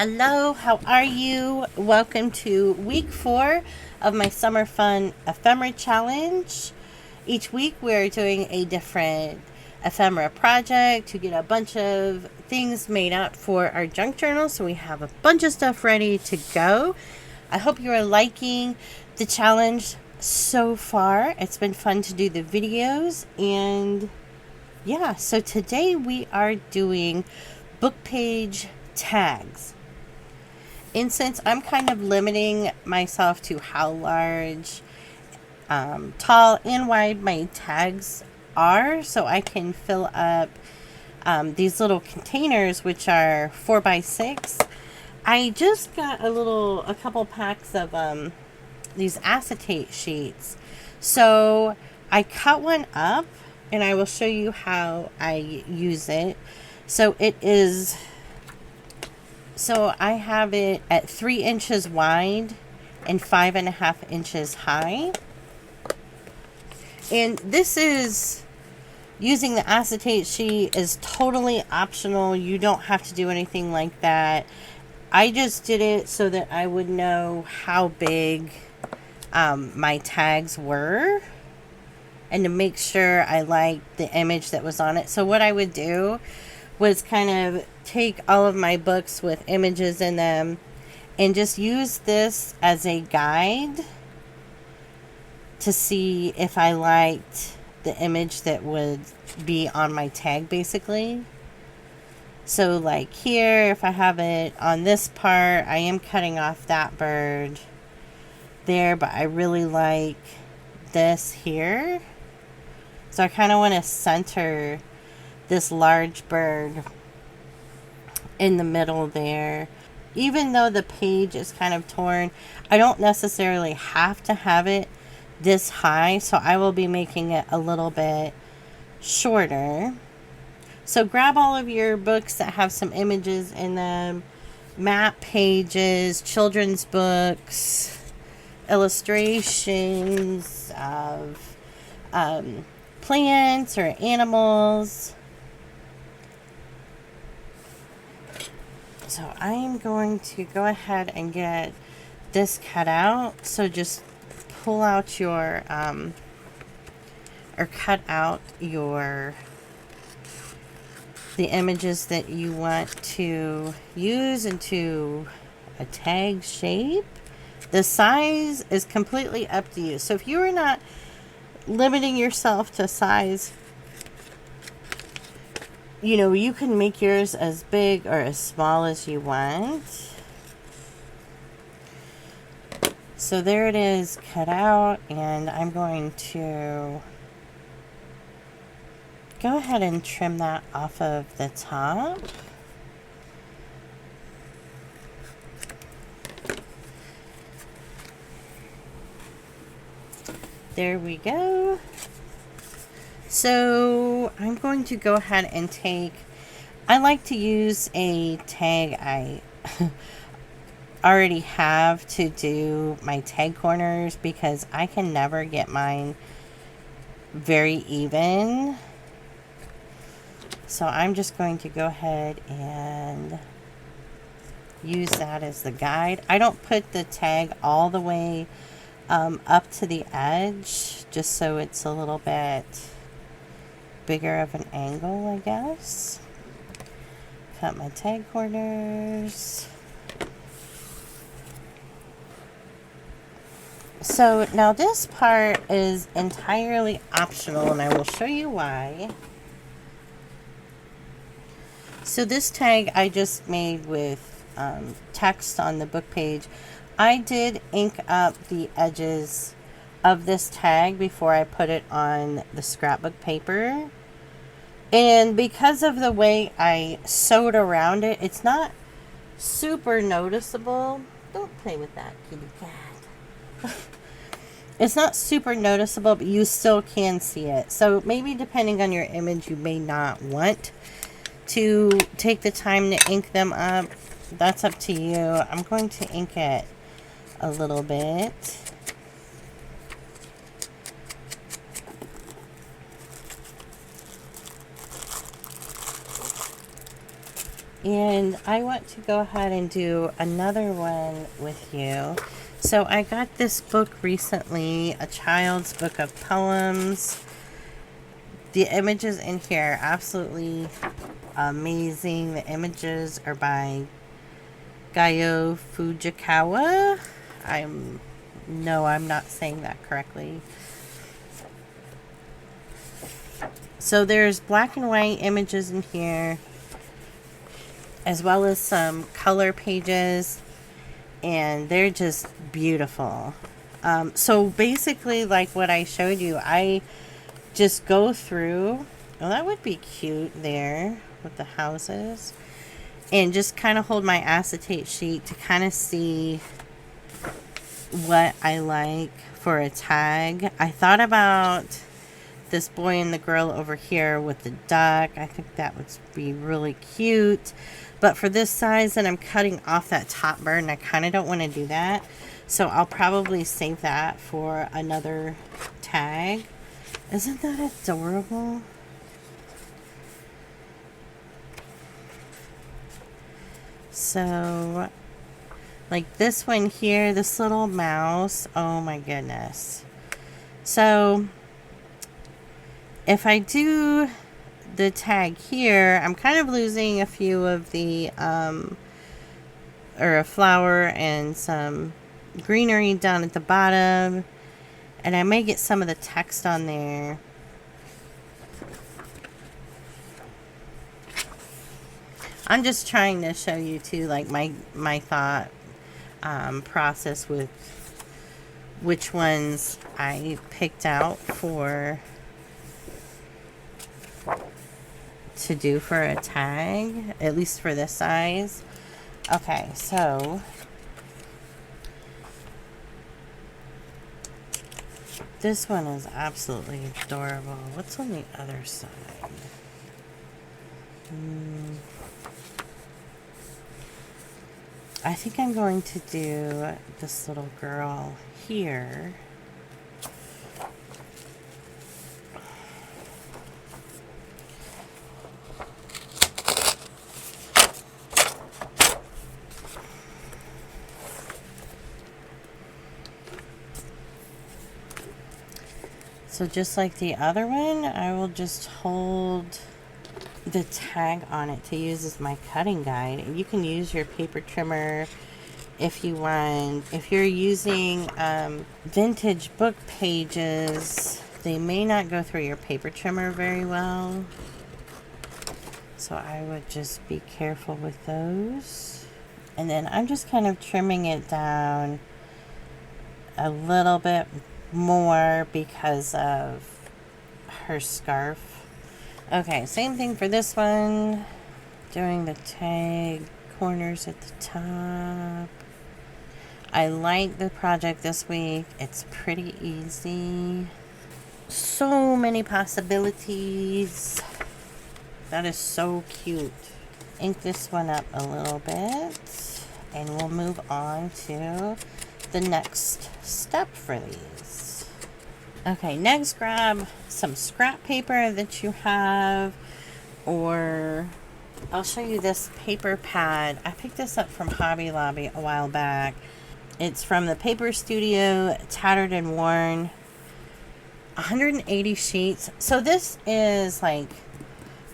Hello, how are you? Welcome to week 4 of my Summer Fun Ephemera Challenge. Each week we're doing a different ephemera project to get a bunch of things made up for our junk journal. So we have a bunch of stuff ready to go. I hope you are liking the challenge so far. It's been fun to do the videos. And yeah, so today we are doing book page tags. And since I'm kind of limiting myself to how large, tall, and wide my tags are, so I can fill up these little containers, which are 4x6. I just got a couple packs of these acetate sheets. So I cut one up, and I will show you how I use it. So I have it at 3 inches wide and 5.5 inches high. And this is, using the acetate sheet is totally optional. You don't have to do anything like that. I just did it so that I would know how big my tags were, and to make sure I liked the image that was on it. So what I would do was kind of take all of my books with images in them and just use this as a guide to see if I liked the image that would be on my tag, basically. So like here, if I have it on this part, I am cutting off that bird there, but I really like this here. So I kind of want to center this large bird in the middle there. Even though the page is kind of torn, I don't necessarily have to have it this high, so I will be making it a little bit shorter. So grab all of your books that have some images in them, map pages, children's books, illustrations of plants or animals. So I am going to go ahead and get this cut out. So just pull out your, or cut out the images that you want to use into a tag shape. The size is completely up to you. So if you are not limiting yourself to size, you know, you can make yours as big or as small as you want. So there it is, cut out, and I'm going to go ahead and trim that off of the top. There we go. So I'm going to go ahead and I like to use a tag I already have to do my tag corners, because I can never get mine very even. So I'm just going to go ahead and use that as the guide. I don't put the tag all the way up to the edge, just so it's a little bit bigger of an angle, I guess. Cut my tag corners. So now this part is entirely optional, and I will show you why. So this tag I just made with text on the book page. I did ink up the edges of this tag before I put it on the scrapbook paper. And because of the way I sewed around it, it's not super noticeable. Don't play with that, kitty cat. It's not super noticeable, but you still can see it. So maybe depending on your image, you may not want to take the time to ink them up. That's up to you. I'm going to ink it a little bit. And I want to go ahead and do another one with you. So I got this book recently, a child's book of poems. The images in here are absolutely amazing. The images are by Gayo Fujikawa. I'm not saying that correctly. So there's black and white images in here, as well as some color pages, and they're just beautiful. So basically, like what I showed you, I just go through. Well, that would be cute there with the houses, and just kind of hold my acetate sheet to kind of see what I like for a tag. I thought about this boy and the girl over here with the duck. I think that would be really cute. But for this size, and I'm cutting off that top bird, and I kind of don't want to do that. So I'll probably save that for another tag. Isn't that adorable? So, like this one here, this little mouse. Oh my goodness. So, if I do the tag here, I'm kind of losing a few of the, or a flower and some greenery down at the bottom. And I may get some of the text on there. I'm just trying to show you too, like my thought process with which ones I picked out to do for a tag, at least for this size. Okay, so this one is absolutely adorable. What's on the other side? I think I'm going to do this little girl here. So just like the other one, I will just hold the tag on it to use as my cutting guide. And you can use your paper trimmer if you want. If you're using vintage book pages, they may not go through your paper trimmer very well. So I would just be careful with those. And then I'm just kind of trimming it down a little bit more because of her scarf. Okay, same thing for this one. Doing the tag corners at the top. I like the project this week. It's pretty easy. So many possibilities. That is so cute. Ink this one up a little bit, and we'll move on to the next step for these. Okay, next grab some scrap paper that you have, or I'll show you this paper pad. I picked this up from Hobby Lobby a while back. It's from the Paper Studio, Tattered and Worn. 180 sheets. So this is like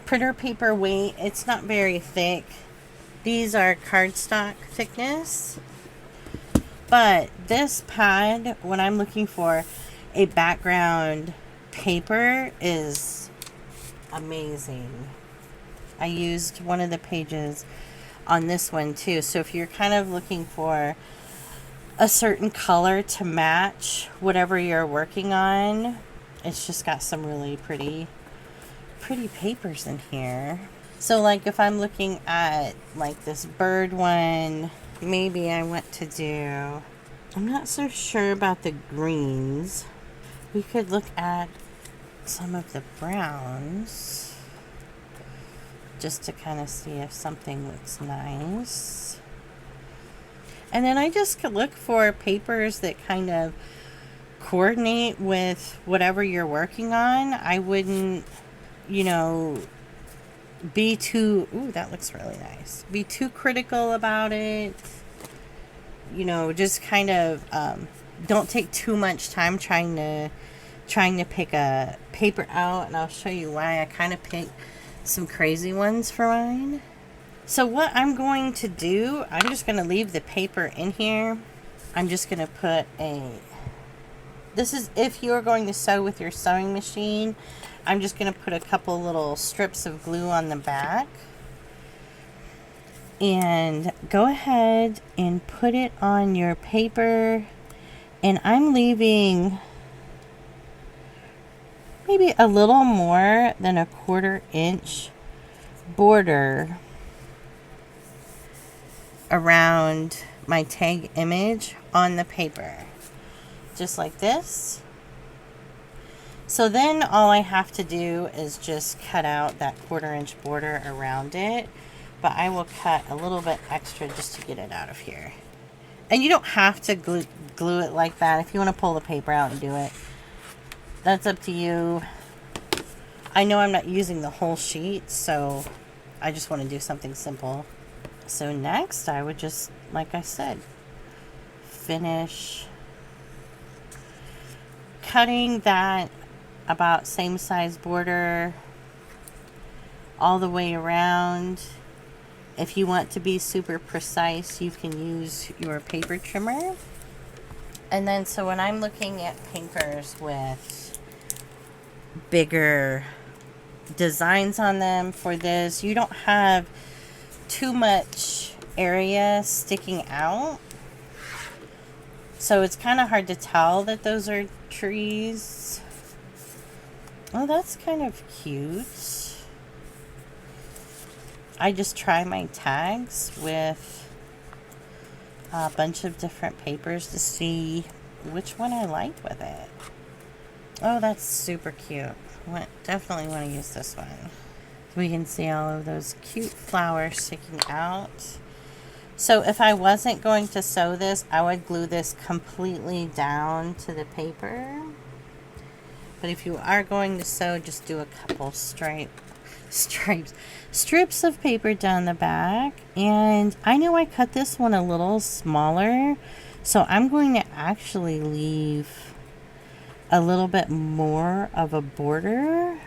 printer paper weight. It's not very thick. These are cardstock thickness. But this pad, when I'm looking for a background paper, is amazing. I used one of the pages on this one too. So if you're kind of looking for a certain color to match whatever you're working on, it's just got some really pretty papers in here. So like if I'm looking at like this bird one, maybe I want to do, I'm not so sure about the greens. We could look at some of the browns just to kind of see if something looks nice. And then I just could look for papers that kind of coordinate with whatever you're working on. I wouldn't, be too, ooh, that looks really nice. Be too critical about it. You know, just kind of don't take too much time trying to pick a paper out, and I'll show you why I kind of picked some crazy ones for mine. So what I'm going to do, I'm just going to leave the paper in here. I'm just going to put this is if you're going to sew with your sewing machine. I'm just going to put a couple little strips of glue on the back. And go ahead and put it on your paper. And I'm leaving maybe a little more than a 1/4 inch border around my tag image on the paper. Just like this. So then all I have to do is just cut out that 1/4 inch border around it. But I will cut a little bit extra just to get it out of here. And you don't have to glue it like that. If you want to pull the paper out and do it, that's up to you. I know I'm not using the whole sheet, so I just want to do something simple. So next I would just, like I said, finish cutting that about same size border all the way around. If you want to be super precise, you can use your paper trimmer. And then so when I'm looking at papers with bigger designs on them for this, you don't have too much area sticking out. So it's kind of hard to tell that those are trees. Oh, that's kind of cute. I just try my tags with a bunch of different papers to see which one I like with it. Oh, that's super cute. Definitely want to use this one. We can see all of those cute flowers sticking out. So if I wasn't going to sew this, I would glue this completely down to the paper. But if you are going to sew, just do a couple strips of paper down the back. And I know I cut this one a little smaller, so I'm going to actually leave a little bit more of a border.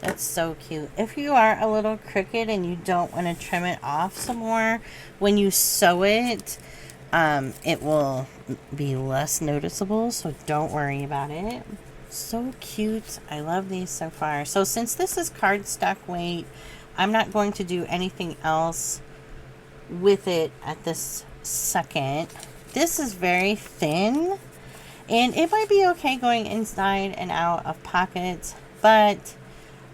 That's so cute. If you are a little crooked and you don't want to trim it off some more, when you sew it, it will be less noticeable, so don't worry about it. So cute. I love these so far. So since this is cardstock weight, I'm not going to do anything else with it at this second. This is very thin, and it might be okay going inside and out of pockets, but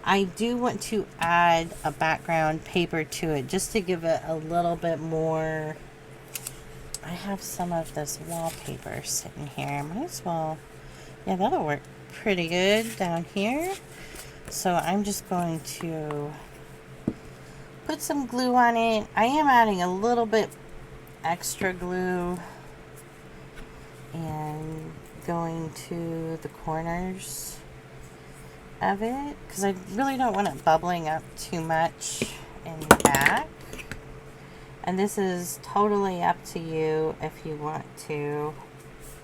I do want to add a background paper to it just to give it a little bit more. I have some of this wallpaper sitting here. Might as well, yeah, that'll work pretty good down here. So I'm just going to put some glue on it. I am adding a little bit extra glue and going to the corners of it because I really don't want it bubbling up too much in the back. And this is totally up to you if you want to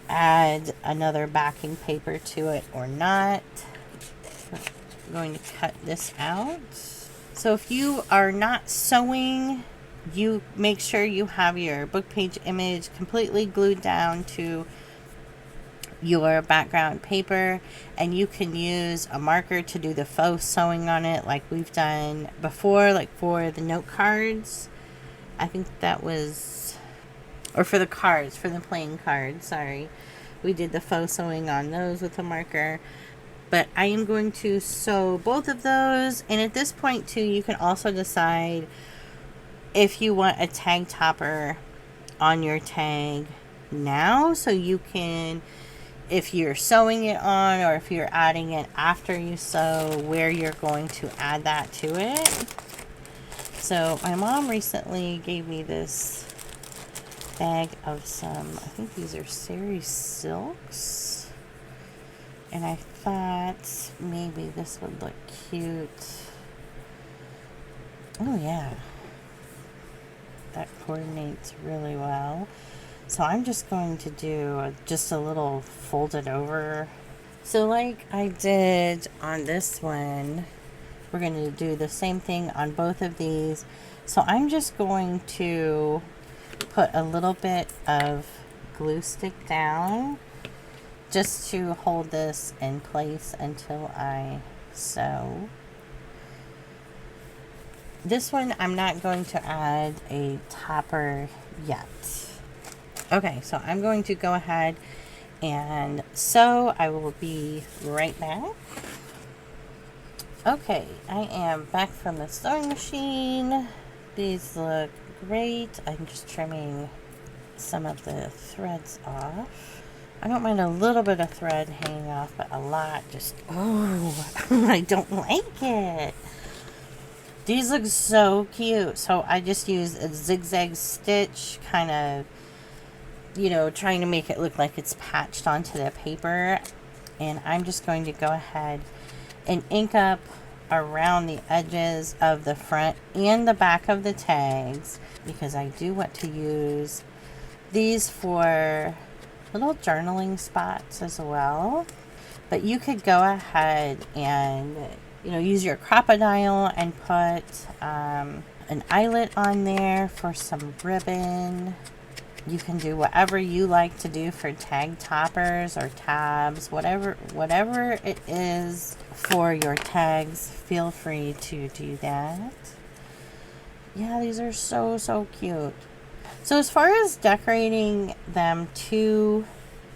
add another backing paper to it or not. I'm going to cut this out. So if you are not sewing, you make sure you have your book page image completely glued down to your background paper, and you can use a marker to do the faux sewing on it like we've done before, like for the note cards. I think that was, or for the cards, for the playing cards, sorry. We did the faux sewing on those with a marker. But I am going to sew both of those, and at this point too, you can also decide if you want a tag topper on your tag now, so you can, if you're sewing it on or if you're adding it after you sew, where you're going to add that to it. So my mom recently gave me this bag of some, I think these are Sari silks. And I thought maybe this would look cute. Oh yeah. That coordinates really well. So I'm just going to do just a little folded over. So like I did on this one, we're going to do the same thing on both of these. So I'm just going to put a little bit of glue stick down just to hold this in place until I sew. This one I'm not going to add a topper yet. Okay, so I'm going to go ahead and sew. I will be right back. Okay, I am back from the sewing machine. These look great. I'm just trimming some of the threads off. I don't mind a little bit of thread hanging off, but a lot just, oh, I don't like it. These look so cute. So I just used a zigzag stitch, kind of, you know, trying to make it look like it's patched onto the paper. And I'm just going to go ahead and ink up around the edges of the front and the back of the tags, because I do want to use these for little journaling spots as well. But you could go ahead and, you know, use your crocodile and put an eyelet on there for some ribbon. You can do whatever you like to do for tag toppers or tabs, whatever it is for your tags, feel free to do that. Yeah, these are so, so cute. So as far as decorating them too,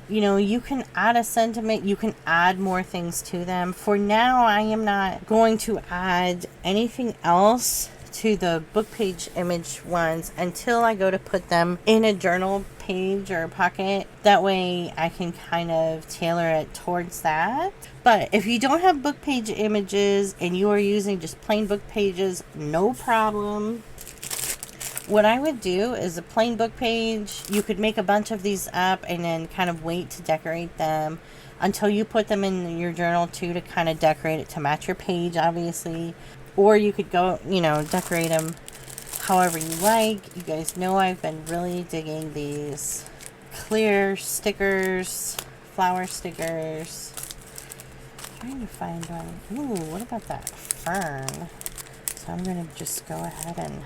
you know, you can add a sentiment, you can add more things to them. For now, I am not going to add anything else to the book page image ones until I go to put them in a journal page or pocket. That way I can kind of tailor it towards that. But if you don't have book page images and you are using just plain book pages, no problem. What I would do is a plain book page, you could make a bunch of these up and then kind of wait to decorate them until you put them in your journal too, to kind of decorate it to match your page, obviously. Or you could go, you know, decorate them however you like. You guys know I've been really digging these clear stickers, flower stickers. Trying to find one. Ooh, what about that fern? So I'm going to just go ahead and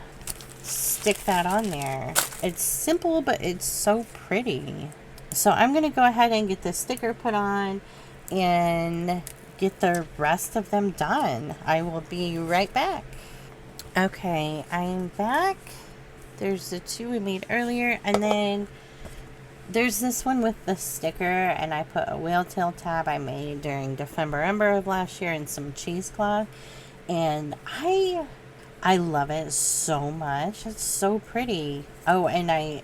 stick that on there. It's simple, but it's so pretty. So I'm going to go ahead and get the sticker put on and get the rest of them done. I will be right back. Okay, I'm back. There's the two we made earlier, and then there's this one with the sticker, and I put a whale tail tab I made during December of last year and some cheesecloth, and I love it so much. It's so pretty. Oh, and I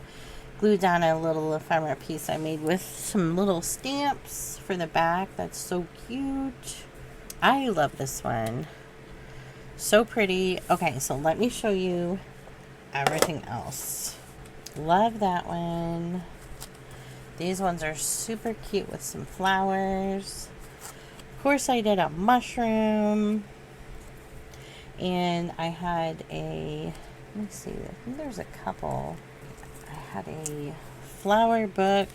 glued down a little ephemera piece I made with some little stamps for the back. That's so cute. I love this one. So pretty. Okay, so let me show you everything else. Love that one. These ones are super cute with some flowers. Of course, I did a mushroom. And I had a, let me see, I think there's a couple. I had a flower book.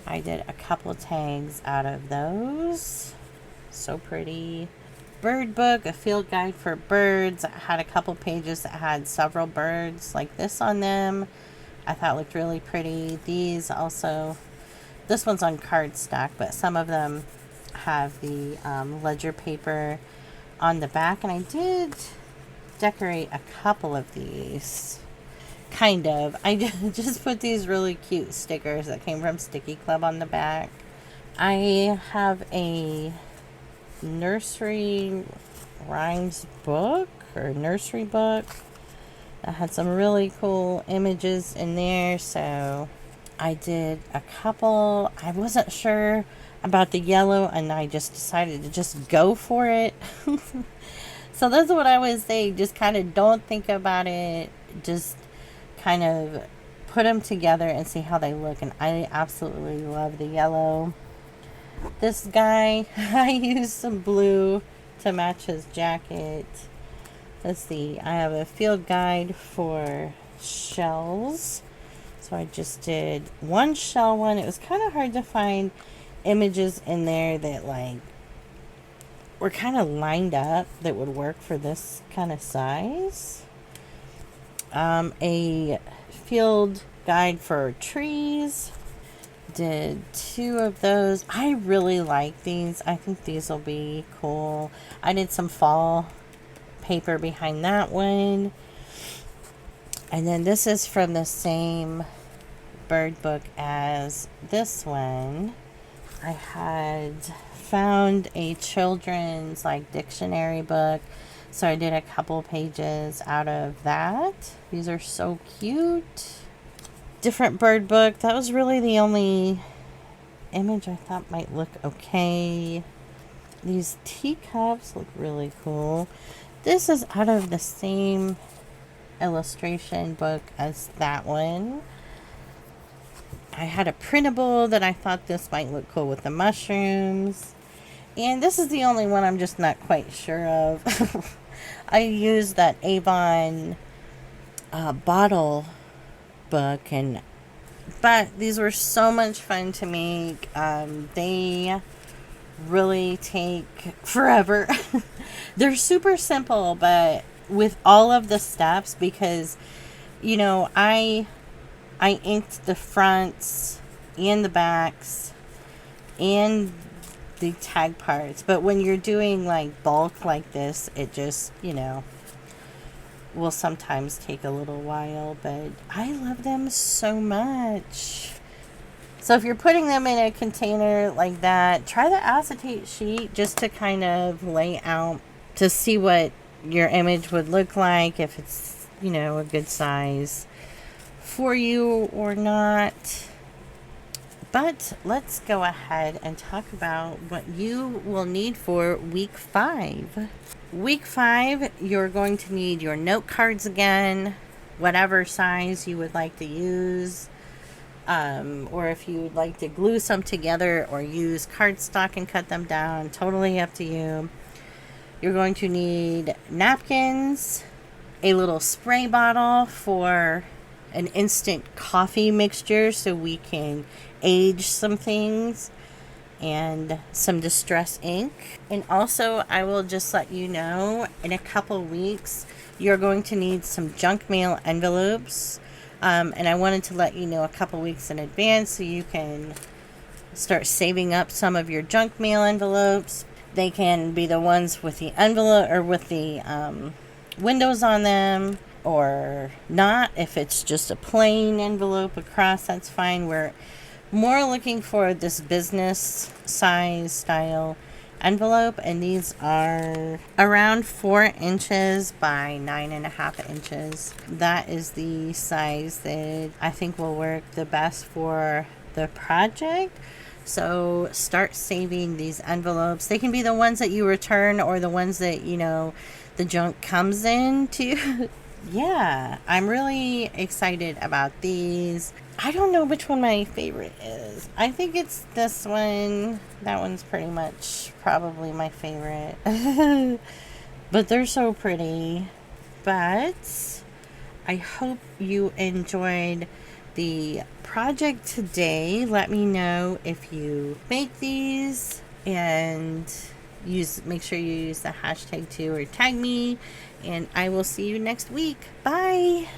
I did a couple tags out of those. So pretty. Bird book, a field guide for birds. I had a couple pages that had several birds like this on them. I thought looked really pretty. These also, this one's on cardstock, but some of them have the ledger paper on the back, and I did decorate a couple of these. Kind of. I just put these really cute stickers that came from Sticky Club on the back. I have a nursery rhymes book or nursery book that had some really cool images in there, so I did a couple. I wasn't sure about the yellow, and I just decided to just go for it. So that's what I was saying. Just kind of don't think about it. Just kind of put them together and see how they look. And I absolutely love the yellow. This guy, I used some blue to match his jacket. Let's see, I have a field guide for shells. So I just did one shell one. It was kind of hard to find images in there that like were kind of lined up that would work for this kind of size. A field guide for trees. Did 2 of those. I really like these. I think these will be cool. I did some fall paper behind that one. And then this is from the same bird book as this one. I had found a children's like dictionary book, so I did a couple pages out of that. These are so cute. Different bird book. That was really the only image I thought might look okay. These teacups look really cool. This is out of the same illustration book as that one. I had a printable that I thought this might look cool with the mushrooms. And this is the only one I'm just not quite sure of. I used that Avon bottle book, but these were so much fun to make. They really take forever. They're super simple, but with all of the steps, because you know I inked the fronts and the backs and the tag parts, but when you're doing like bulk like this, it just, you know, will sometimes take a little while, but I love them so much. So if you're putting them in a container like that, try the acetate sheet just to kind of lay out to see what your image would look like, if it's, you know, a good size for you or not. But let's go ahead and talk about what you will need for week 5. Week 5, you're going to need your note cards again, whatever size you would like to use. Or if you would like to glue some together or use cardstock and cut them down, totally up to you. You're going to need napkins, a little spray bottle for an instant coffee mixture so we can age some things, and some distress ink. And also, I will just let you know, in a couple weeks, you're going to need some junk mail envelopes. And I wanted to let you know a couple weeks in advance so you can start saving up some of your junk mail envelopes. They can be the ones with the envelope or with the windows on them, or not. If it's just a plain envelope across, that's fine. We're more looking for this business size style envelope, and these are around 4 inches by 9.5 inches. That is the size that I think will work the best for the project. So start saving these envelopes. They can be the ones that you return or the ones that, you know, the junk comes in to. Yeah, I'm really excited about these. I don't know which one my favorite is. I think it's this one. That one's pretty much probably my favorite. But they're so pretty. But I hope you enjoyed the project today. Let me know if you make these, and make sure you use the hashtag too, or tag me, and I will see you next week. Bye.